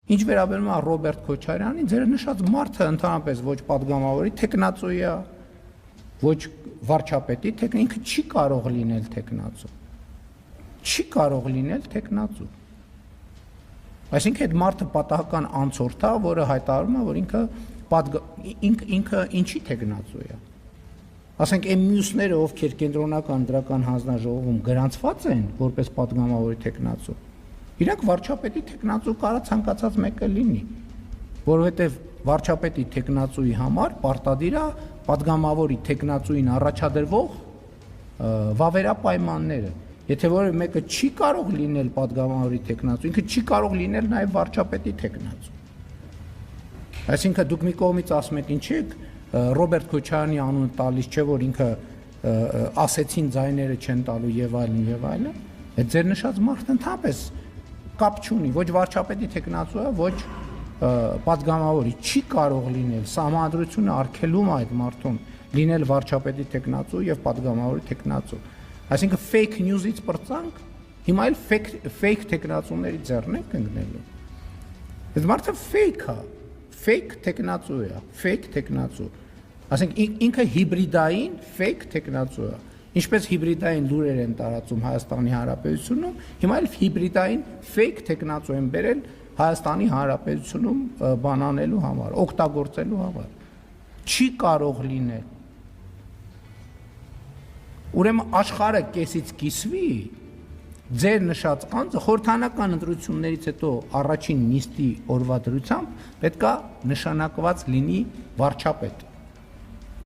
Ինչ վերաբերում է Ռոբերտ Քոչարյանին, ձեր նշած մարդը ընդհանրապես ոչ պատգամավորի տեխնացուի է, ոչ վարչապետի, ինքը չի կարող լինել տեխնացու։ Չի կարող լինել տեխնացու։ Այսինքն այդ մարդը պատահական անցորդ է, որը հայտարարում է, որ ինքը ինչի տեխնացու է։ Ասենք այն մյուսները, ովքեր կենտրոնական դրական հանձնաժողովում գրանցված են որպես պատգամավորի տեխնացու, իրանք վարչապետի տեխնացու կարա ցանկացած մեկը լինի, որովհետև վարչապետի տեխնացուի համար պարտադիր է պատգամավորի տեխնացուին առաջադրվող վավերապայմանները։ Եթե որևէ մեկը չի կարող լինել պատգամավորի տեխնացու, ինքը չի կարող լինել նաև վարչապետի տեխնացու։ Այսինքն դուք մի կողմից ասում եք ինչ եք, Ռոբերտ Քոչարյանի անունը տալիս չէ, որ ինքը ասեցին ձայները չեն տալու եւ այլն, այդ ձեր նշած մարդը ընդհանրապես կապ չունի, ոչ վարչապետի տեխնացու է, ոչ պատգամավորի, չի կարող լինել, սահմանադրությունը արգելում է այդ մարդուն լինել վարչապետի տեխնացու եւ պատգամավորի տեխնացու։ Այսինքն fake news-ից պրծանք, հիմա էլ fake տեխնացուների ձեռն ենք ընկնելու։ Այդ մարդը fake տեխնացու է, fake տեխնացու։ Այսինքն ինքը հիբրիդային fake տեխնացու է։ Ինչպես հիբրիդային լուրեր են տարածում Հայաստանի Հանրապետությունում, հիմա էլ հիբրիդային fake տեխնացու են բերել Հայաստանի Հանրապետությունում բանանելու համար, օգտագործելու համար։ Չի կարող լինել։ Ուրեմն աշխարհը կեսից կիսվի, ձեր նշած անձը խորհրդանական ընտրություններից հետո առաջին նիստի օրվա դրությամբ պետքա նշանակված լինի վարչապետ։